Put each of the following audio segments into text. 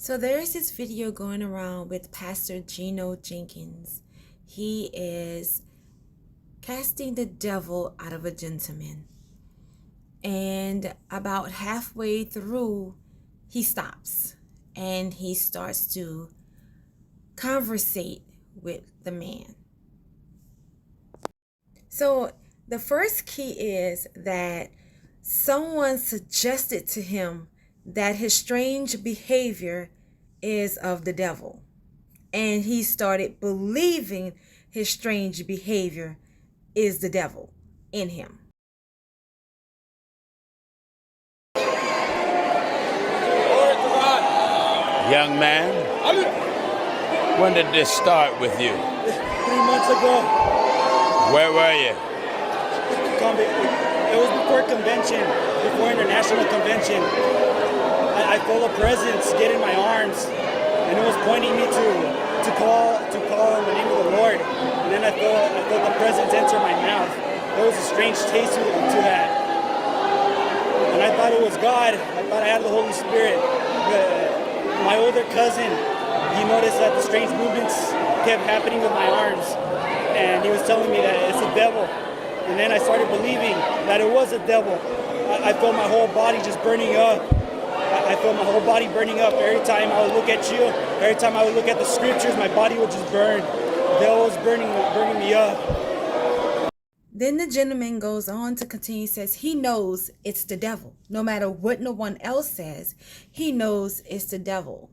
So there's this video going around with Pastor Gino Jennings. He is casting the devil out of a gentleman. And about halfway through, he stops and he starts to conversate with the man. So the first key is that someone suggested to him that his strange behavior is of the devil. And he started believing his strange behavior is the devil in him. Young man, when did this start with you? 3 months ago. Where were you? It was before convention, before international convention. I felt a presence get in my arms, and it was pointing me to call on the name of the Lord. And then I felt the presence enter my mouth. There was a strange taste to that, and I thought it was God. I thought I had the Holy Spirit. But my older cousin, he noticed that the strange movements kept happening with my arms, and he was telling me that it's a devil. And then I started believing that it was a devil. I felt my whole body just burning up. I felt my whole body burning up. Every time I would look at you, every time I would look at the scriptures, my body would just burn. The devil was burning me up. Then the gentleman goes on to continue, says he knows it's the devil. No matter what no one else says, he knows it's the devil.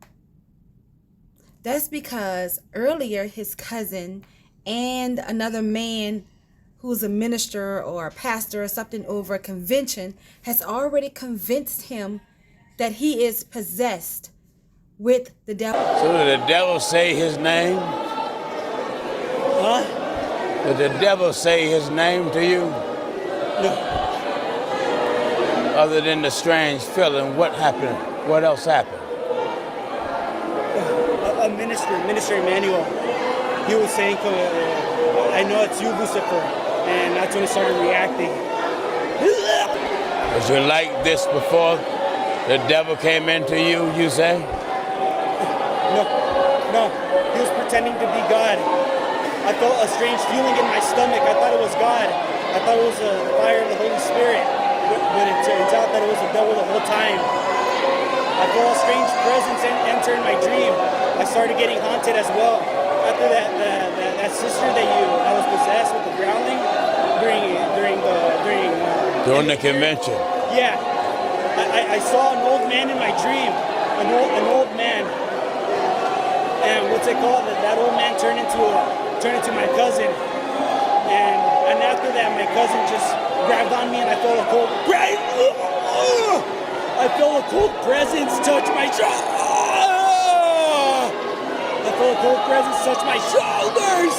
That's because earlier his cousin and another man who's a minister or a pastor or something over a convention has already convinced him that he is possessed with the devil. So did the devil say his name? Huh? Did the devil say his name to you? No. Other than the strange feeling, what happened? What else happened? A Minister Emmanuel, he was saying, I know it's you, Lucifer. And that's when I started reacting. Was you like this before the devil came into you, you say? No, he was pretending to be God. I felt a strange feeling in my stomach. I thought it was God. I thought it was the fire of the Holy Spirit. But it turns out that it was the devil the whole time. I felt a strange presence enter in my dream. I started getting haunted as well. After that sister that was possessed with the growling During the convention? Yeah. I saw an old man in my dream. An old man. And what's it called? That old man turned into my cousin, and after that, my cousin just grabbed on me, and I felt a cold presence touch my shoulder. I felt a cold presence touch my shoulders.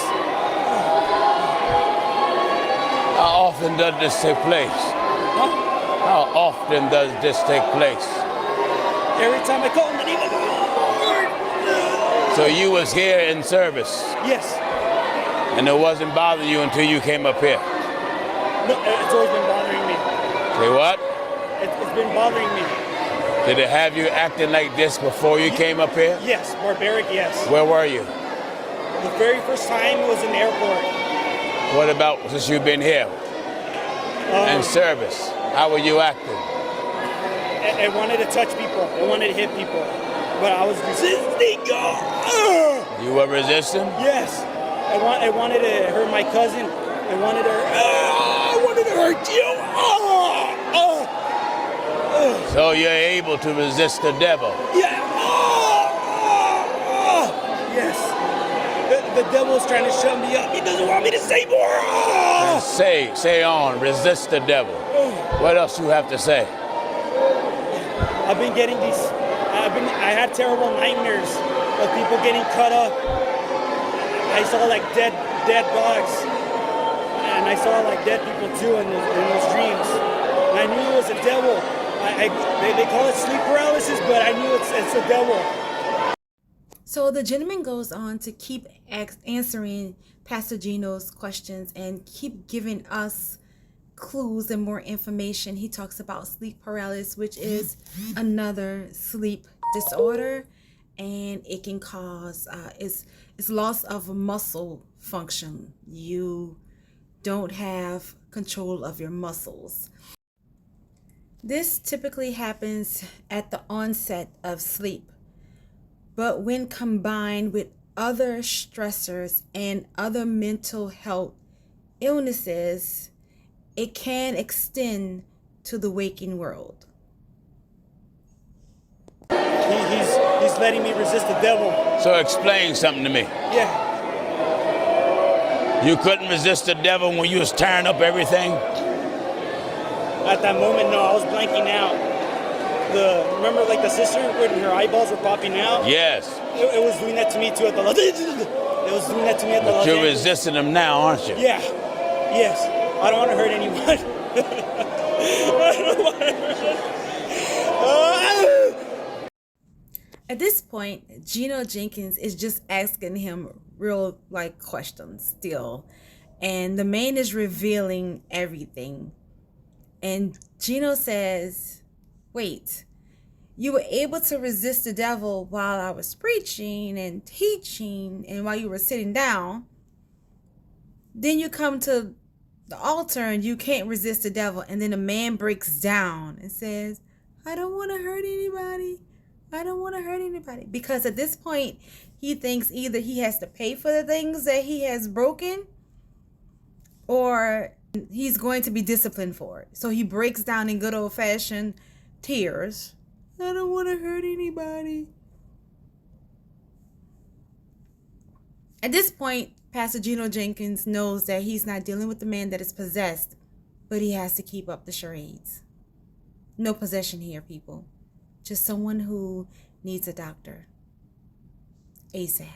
How often does this take place? Huh? How often does this take place? Every time I call on the name of the Lord. So you was here in service? Yes. And it wasn't bothering you until you came up here? No, it's always been bothering me. Say what? It's been bothering me. Did it have you acting like this before you came up here? Yes, barbaric, yes. Where were you? The very first time was in the airport. What about since you've been here? In service, how were you acting? I wanted to touch people. I wanted to hit people. But I was resisting. You were resisting? Yes. I wanted to hurt my cousin. I wanted to hurt you. So you're able to resist the devil? Yeah. Yes. The devil is trying to shut me up. He doesn't want me to say more. And say on, resist the devil. What else you have to say? I've been getting I had terrible nightmares of people getting cut up. I saw like dead dogs, and I saw like dead people too in those dreams. And I knew it was a devil. They call it sleep paralysis, but I knew it's a devil. So the gentleman goes on to keep answering Pastor Gino's questions and keep giving us clues and more information. He talks about sleep paralysis, which is another sleep disorder, and it can cause it's loss of muscle function. You don't have control of your muscles. This typically happens at the onset of sleep, but when combined with other stressors and other mental health illnesses, it can extend to the waking world. He's letting me resist the devil. So explain something to me. Yeah. You couldn't resist the devil when you was tearing up everything? At that moment, no, I was blanking out. Remember like the sister when her eyeballs were popping out? Yes. It was doing that to me too at the It was doing that to me at the But you're resisting them now, aren't you? Yeah. Yes. I don't want to hurt anyone. I don't want to hurt anyone. At this point, Gino Jennings is just asking him real questions still. And the man is revealing everything. And Gino says, wait, you were able to resist the devil while I was preaching and teaching and while you were sitting down. Then you come to the altar and you can't resist the devil. And then the man breaks down and says, I don't want to hurt anybody. I don't want to hurt anybody. Because at this point, he thinks either he has to pay for the things that he has broken or he's going to be disciplined for it. So he breaks down in good old-fashioned tears. I don't want to hurt anybody. At this point, Pastor Gino Jennings knows that he's not dealing with the man that is possessed, but he has to keep up the charades. No possession here, people. Just someone who needs a doctor ASAP.